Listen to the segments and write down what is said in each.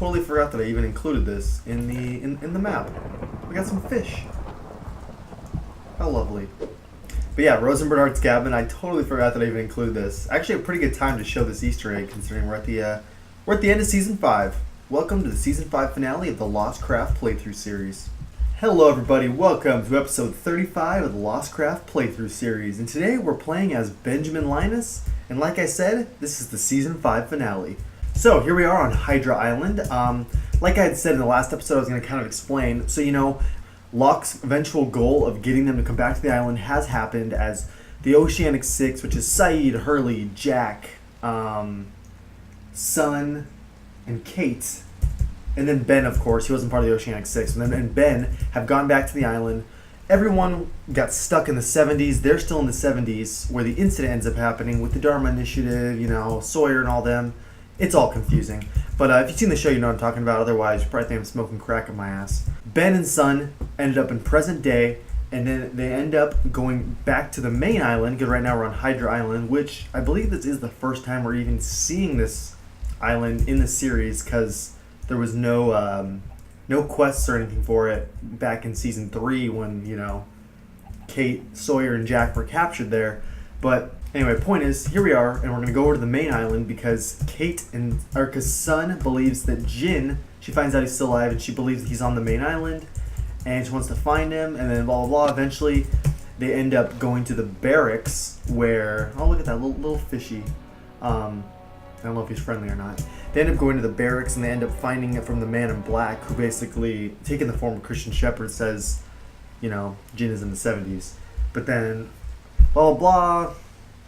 totally forgot that I even included this in the map. We got some fish. How lovely. But yeah, Rose and Bernard's Cabin. I totally forgot that I even included this. Actually, a pretty good time to show this Easter egg, considering we're at the end of season 5. Welcome to the season 5 finale of the LOSTCraft playthrough series. Hello, everybody. Welcome to episode 35 of the LOSTCraft playthrough series. And today we're playing as Benjamin Linus. And like I said, this is the season 5 finale. So here we are on Hydra Island. Like I had said in the last episode, I was going to kind of explain. So, you know, Locke's eventual goal of getting them to come back to the island has happened, as the Oceanic Six, which is Saeed, Hurley, Jack, Sun, and Kate, and then Ben, of course. He wasn't part of the Oceanic Six. And Ben have gone back to the island. Everyone got stuck in the 70s. They're still in the 70s, where the incident ends up happening with the Dharma Initiative, you know, Sawyer and all them. It's all confusing. But if you've seen the show, you know what I'm talking about. Otherwise, you probably think I'm smoking crack in my ass. Ben and Sun ended up in present day, and then they end up going back to the main island, because right now we're on Hydra Island, which I believe this is the first time we're even seeing this island in the series, because there was no quests or anything for it back in season 3 when, you know, Kate, Sawyer, and Jack were captured there. But anyway, point is, here we are, and we're going to go over to the main island because because Sun believes that Jin, she finds out he's still alive, and she believes that he's on the main island, and she wants to find him, and then blah, blah, blah. Eventually, they end up going to the barracks where, oh, look at that little fishy. I don't know if he's friendly or not. They end up going to the barracks, and they end up finding it from the man in black, who basically, taking the form of Christian Shepherd, says, you know, Jin is in the 70s. But then, blah, blah, blah.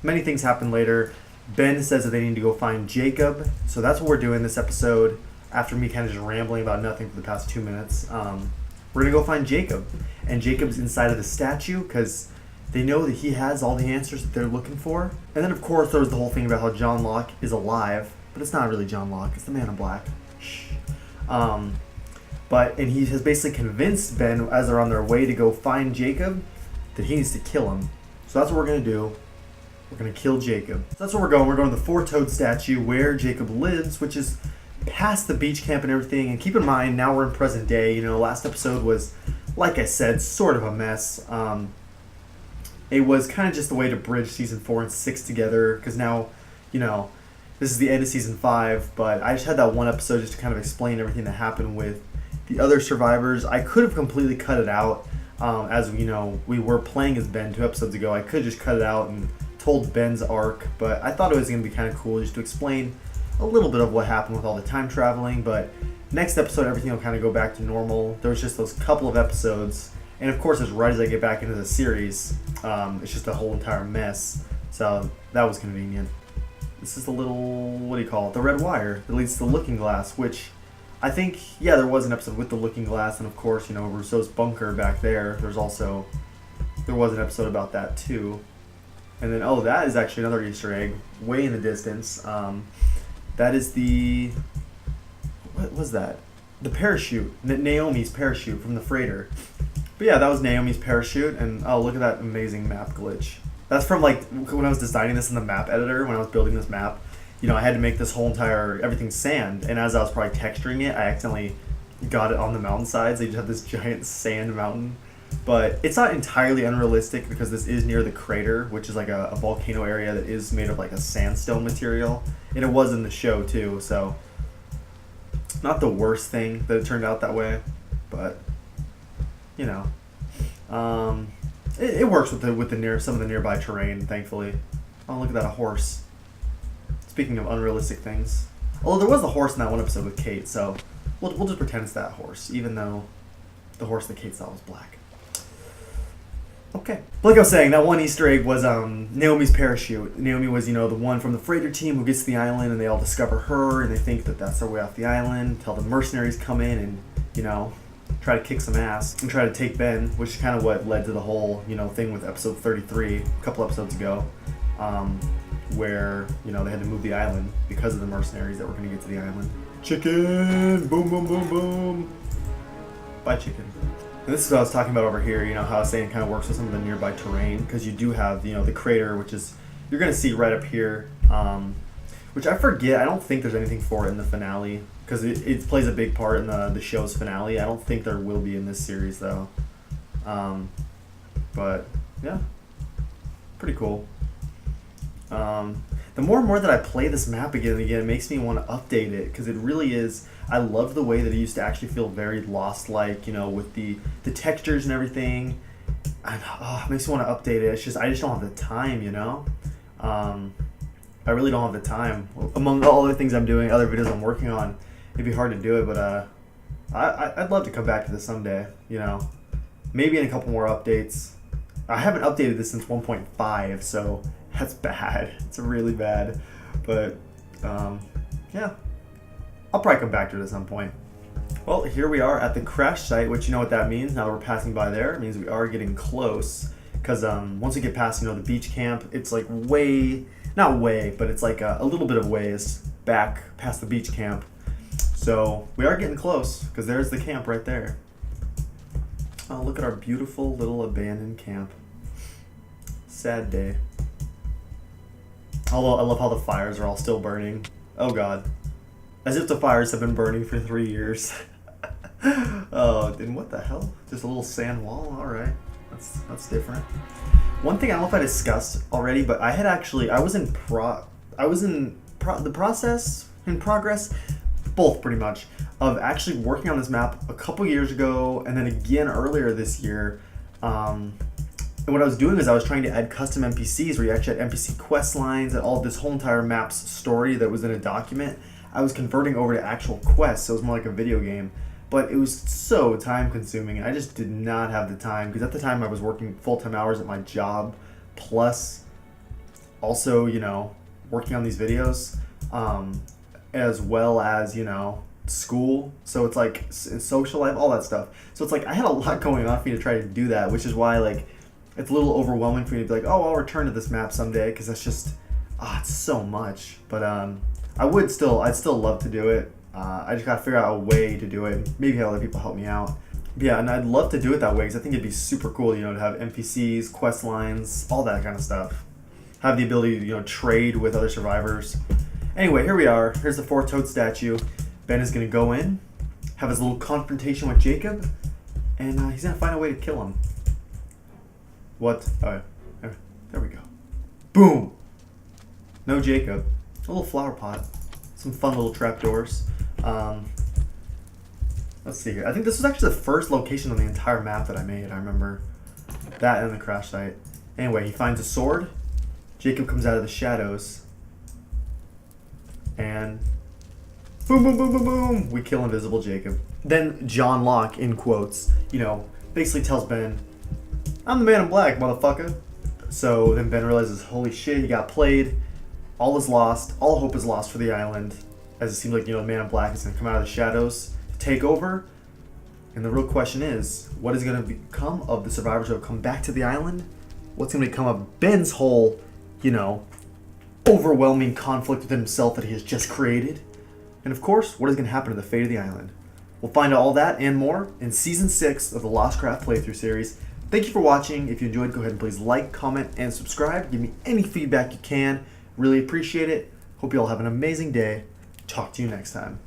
Many things happen later. Ben says that they need to go find Jacob. So that's what we're doing this episode. After me kind of just rambling about nothing for the past 2 minutes. We're going to go find Jacob. And Jacob's inside of the statue because they know that he has all the answers that they're looking for. And then, of course, there was the whole thing about how John Locke is alive. But it's not really John Locke. It's the man in black. Shh. And he has basically convinced Ben, as they're on their way to go find Jacob, that he needs to kill him. So that's what we're going to do. We're going to kill Jacob. So that's where we're going. We're going to the four-toed statue where Jacob lives, which is past the beach camp and everything. And keep in mind, now we're in present day. You know, last episode was, like I said, sort of a mess. It was kind of just a way to bridge season 4 and 6 together, because now, you know, this is the end of season 5, but I just had that one episode just to kind of explain everything that happened with the other survivors. I could have completely cut it out, as, you know, we were playing as Ben 2 episodes ago. I could have just cut it out and told Ben's arc, but I thought it was going to be kind of cool just to explain a little bit of what happened with all the time traveling. But next episode, everything will kind of go back to normal. There was just those couple of episodes, and of course, as right as I get back into the series, it's just a whole entire mess. So that was convenient. This is the little, what do you call it, the red wire that leads to the looking glass, which I think, yeah, there was an episode with the looking glass, and of course, you know, Rousseau's bunker back there. There was an episode about that too. And then, oh, that is actually another Easter egg way in the distance. That is the, what was that? The parachute, Naomi's parachute from the freighter. But yeah, that was Naomi's parachute, and oh, look at that amazing map glitch. That's from, like, when I was designing this in the map editor, when I was building this map, you know, I had to make this whole entire, everything sand, and as I was probably texturing it, I accidentally got it on the mountainsides. They just have this giant sand mountain. But it's not entirely unrealistic, because this is near the crater, which is like a volcano area that is made of like a sandstone material. And it was in the show too, so not the worst thing that it turned out that way, but you know, it works with some of the nearby terrain, thankfully. Oh, look at that, a horse. Speaking of unrealistic things, although there was a horse in that one episode with Kate, so we'll just pretend it's that horse, even though the horse that Kate saw was black. Okay. Like I was saying, that one Easter egg was Naomi's parachute. Naomi was, you know, the one from the freighter team who gets to the island, and they all discover her, and they think that that's their way off the island, until the mercenaries come in and, you know, try to kick some ass and try to take Ben, which is kind of what led to the whole, you know, thing with episode 33, a couple episodes ago, where, you know, they had to move the island because of the mercenaries that were going to get to the island. Chicken! Boom, boom, boom, boom! Bye, chicken. And this is what I was talking about over here, you know, how I was saying it kind of works with some of the nearby terrain, because you do have, you know, the crater, which is, you're going to see right up here, which I forget, I don't think there's anything for it in the finale, because it plays a big part in the show's finale. I don't think there will be in this series though. But yeah, pretty cool. The more and more that I play this map again and again, it makes me want to update it, because it really is. I love the way that it used to actually feel very Lost-like, you know, with the textures and everything. And, it makes me want to update it. It's just I just don't have the time, you know. I really don't have the time. Among all other things I'm doing, other videos I'm working on, it'd be hard to do it. But I'd love to come back to this someday, you know. Maybe in a couple more updates. I haven't updated this since 1.5, so that's bad. It's really bad. But yeah, I'll probably come back to it at some point. Well, here we are at the crash site, which you know what that means. Now that we're passing by there, it means we are getting close. Because once we get past, you know, the beach camp, it's like not way, but it's like a little bit of ways back past the beach camp. So we are getting close, because there's the camp right there. Oh, look at our beautiful little abandoned camp. Sad day. Although I love how the fires are all still burning. Oh god. As if the fires have been burning for 3 years. Oh, and what the hell? Just a little sand wall? Alright. That's different. One thing I don't know if I discussed already, but I was in progress, both pretty much, of actually working on this map a couple years ago, and then again earlier this year. And what I was doing is I was trying to add custom NPCs, where you actually had NPC quest lines and all this whole entire map's story that was in a document. I was converting over to actual quests, so it was more like a video game. But it was so time consuming, and I just did not have the time, because at the time I was working full-time hours at my job, plus also, you know, working on these videos, as well as, you know, school. So it's like social life, all that stuff. So it's like I had a lot going on for me to try to do that, which is why like it's a little overwhelming for me to be like, oh, I'll return to this map someday, because that's just it's so much. But I'd still love to do it. I just gotta figure out a way to do it. Maybe have other people help me out. But yeah, and I'd love to do it that way, because I think it'd be super cool, you know, to have NPCs, quest lines, all that kind of stuff. Have the ability to, you know, trade with other survivors. Anyway, here we are. Here's the 4-toed statue. Ben is gonna go in, have his little confrontation with Jacob, and he's gonna find a way to kill him. What? Oh, there we go. Boom! No Jacob. A little flower pot. Some fun little trapdoors. Let's see here. I think this was actually the first location on the entire map that I made. I remember that and the crash site. Anyway, he finds a sword. Jacob comes out of the shadows. And boom, boom, boom, boom, boom. We kill invisible Jacob. Then John Locke, in quotes, you know, basically tells Ben, I'm the man in black, motherfucker. So then Ben realizes, holy shit, he got played. All is lost. All hope is lost for the island. As it seems like, you know, the man in black is going to come out of the shadows to take over. And the real question is, what is going to become of the survivors who have come back to the island? What's going to become of Ben's whole, you know, overwhelming conflict with himself that he has just created? And of course, what is going to happen to the fate of the island? We'll find out all that and more in Season 6 of the LOSTCraft playthrough series. Thank you for watching. If you enjoyed, go ahead and please like, comment, and subscribe. Give me any feedback you can. Really appreciate it. Hope you all have an amazing day. Talk to you next time.